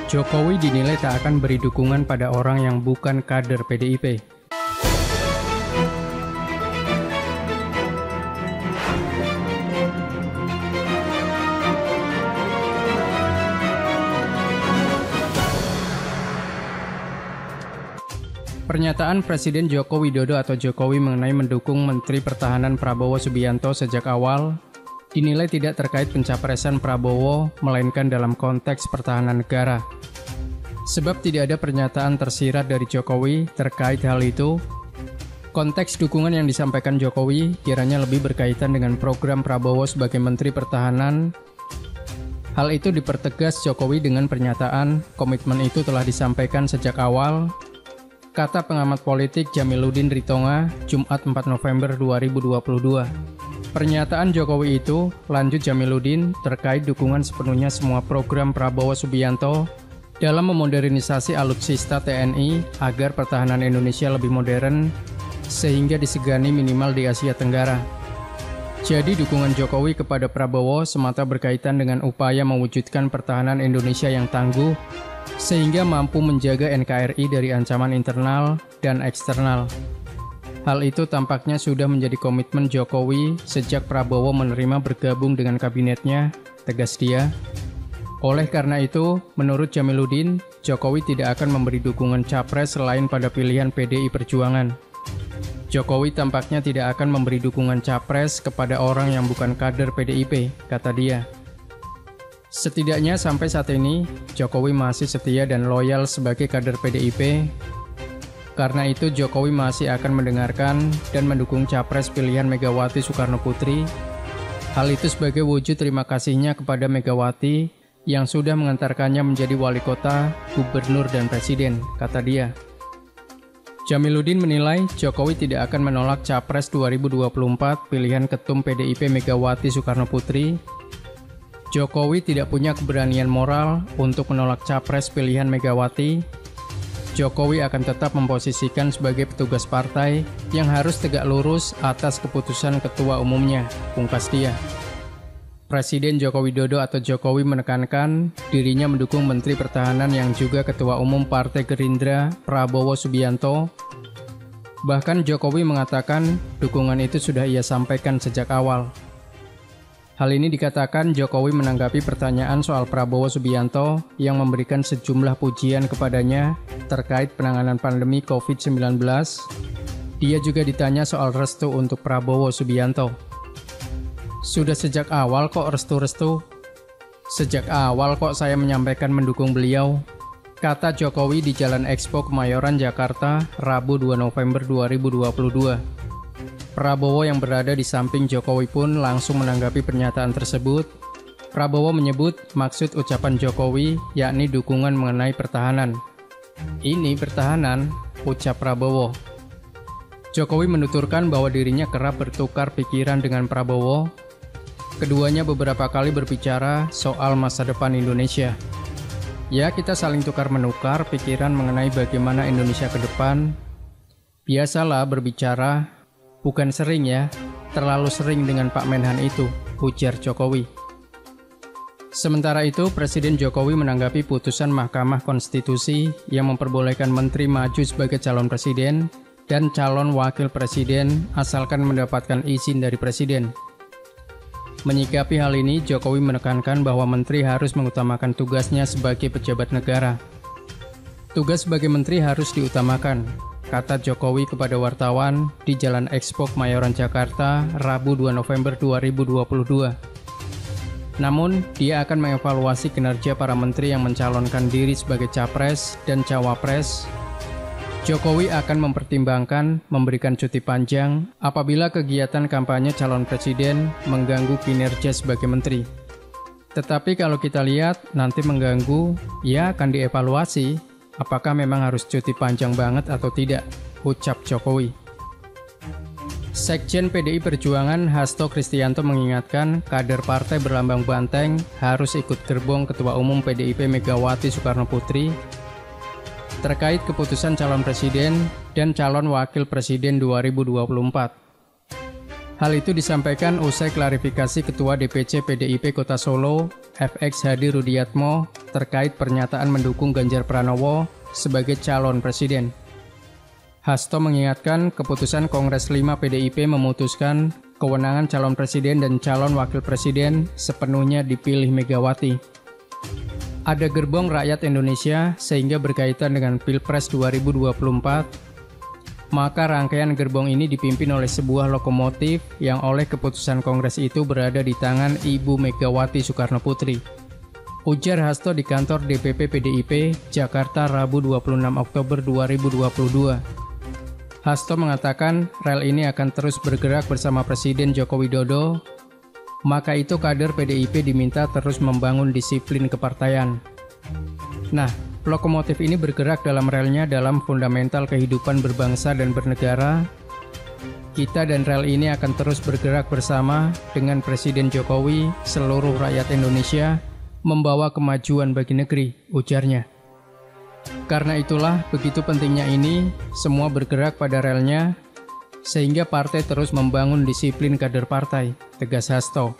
Jokowi dinilai tak akan beri dukungan pada orang yang bukan kader PDIP. Pernyataan Presiden Joko Widodo atau Jokowi mengenai mendukung Menteri Pertahanan Prabowo Subianto sejak awal dinilai tidak terkait pencapresan Prabowo, melainkan dalam konteks pertahanan negara. Sebab tidak ada pernyataan tersirat dari Jokowi terkait hal itu. Konteks dukungan yang disampaikan Jokowi kiranya lebih berkaitan dengan program Prabowo sebagai Menteri Pertahanan. Hal itu dipertegas Jokowi dengan pernyataan komitmen itu telah disampaikan sejak awal, kata pengamat politik Jamiluddin Ritonga, Jumat 4 November 2022. Pernyataan Jokowi itu, lanjut Jamiluddin, terkait dukungan sepenuhnya semua program Prabowo Subianto dalam memodernisasi alutsista TNI agar pertahanan Indonesia lebih modern sehingga disegani minimal di Asia Tenggara. Jadi dukungan Jokowi kepada Prabowo semata berkaitan dengan upaya mewujudkan pertahanan Indonesia yang tangguh sehingga mampu menjaga NKRI dari ancaman internal dan eksternal. Hal itu tampaknya sudah menjadi komitmen Jokowi sejak Prabowo menerima bergabung dengan kabinetnya, tegas dia. Oleh karena itu, menurut Jamiluddin, Jokowi tidak akan memberi dukungan capres selain pada pilihan PDI Perjuangan. Jokowi tampaknya tidak akan memberi dukungan capres kepada orang yang bukan kader PDIP, kata dia. Setidaknya sampai saat ini, Jokowi masih setia dan loyal sebagai kader PDIP. Karena itu Jokowi masih akan mendengarkan dan mendukung capres pilihan Megawati Soekarno Putri. Hal itu sebagai wujud terima kasihnya kepada Megawati yang sudah mengantarkannya menjadi wali kota, gubernur, dan presiden, kata dia. Jamiluddin menilai Jokowi tidak akan menolak capres 2024 pilihan ketum PDIP Megawati Soekarno Putri. Jokowi tidak punya keberanian moral untuk menolak capres pilihan Megawati. Jokowi akan tetap memposisikan sebagai petugas partai yang harus tegak lurus atas keputusan ketua umumnya, pungkas dia. Presiden Joko Widodo atau Jokowi menekankan dirinya mendukung Menteri Pertahanan yang juga Ketua Umum Partai Gerindra, Prabowo Subianto. Bahkan Jokowi mengatakan dukungan itu sudah ia sampaikan sejak awal. Hal ini dikatakan Jokowi menanggapi pertanyaan soal Prabowo Subianto yang memberikan sejumlah pujian kepadanya terkait penanganan pandemi COVID-19. Dia juga ditanya soal restu untuk Prabowo Subianto. Sudah sejak awal kok restu-restu? Sejak awal kok saya menyampaikan mendukung beliau, kata Jokowi di Jalan Expo Kemayoran, Jakarta, Rabu 2 November 2022. Prabowo yang berada di samping Jokowi pun langsung menanggapi pernyataan tersebut. Prabowo menyebut maksud ucapan Jokowi yakni dukungan mengenai pertahanan. Ini pertahanan, ucap Prabowo. Jokowi menuturkan bahwa dirinya kerap bertukar pikiran dengan Prabowo. Keduanya beberapa kali berbicara soal masa depan Indonesia. Ya, kita saling tukar-menukar pikiran mengenai bagaimana Indonesia ke depan. Biasalah berbicara. Bukan sering ya, terlalu sering dengan Pak Menhan itu, ujar Jokowi. Sementara itu, Presiden Jokowi menanggapi putusan Mahkamah Konstitusi yang memperbolehkan menteri maju sebagai calon presiden dan calon wakil presiden asalkan mendapatkan izin dari presiden. Menyikapi hal ini, Jokowi menekankan bahwa menteri harus mengutamakan tugasnya sebagai pejabat negara. Tugas sebagai menteri harus diutamakan, kata Jokowi kepada wartawan di Jalan Expo Kemayoran, Jakarta, Rabu 2 November 2022. Namun, dia akan mengevaluasi kinerja para menteri yang mencalonkan diri sebagai capres dan cawapres. Jokowi akan mempertimbangkan memberikan cuti panjang apabila kegiatan kampanye calon presiden mengganggu kinerja sebagai menteri. Tetapi kalau kita lihat nanti mengganggu, ya akan dievaluasi apakah memang harus cuti panjang banget atau tidak, ucap Jokowi. Sekjen PDI Perjuangan Hasto Kristianto mengingatkan kader partai berlambang banteng harus ikut gerbong Ketua Umum PDIP Megawati Soekarno Putri terkait keputusan calon presiden dan calon wakil presiden 2024. Hal itu disampaikan usai klarifikasi Ketua DPC PDIP Kota Solo, FX Hadi Rudiatmo terkait pernyataan mendukung Ganjar Pranowo sebagai calon presiden. Hasto mengingatkan keputusan Kongres 5 PDIP memutuskan kewenangan calon presiden dan calon wakil presiden sepenuhnya dipilih Megawati. Ada gerbong rakyat Indonesia sehingga berkaitan dengan Pilpres 2024, maka rangkaian gerbong ini dipimpin oleh sebuah lokomotif yang oleh keputusan Kongres itu berada di tangan Ibu Megawati Soekarnoputri. Ujar Hasto di kantor DPP PDIP, Jakarta, Rabu 26 Oktober 2022. Hasto mengatakan rel ini akan terus bergerak bersama Presiden Joko Widodo, maka itu kader PDIP diminta terus membangun disiplin kepartaian. Nah, lokomotif ini bergerak dalam relnya dalam fundamental kehidupan berbangsa dan bernegara. Kita dan rel ini akan terus bergerak bersama dengan Presiden Jokowi, seluruh rakyat Indonesia, membawa kemajuan bagi negeri, ujarnya. Karena itulah begitu pentingnya ini, semua bergerak pada relnya, sehingga partai terus membangun disiplin kader partai, tegas Hasto.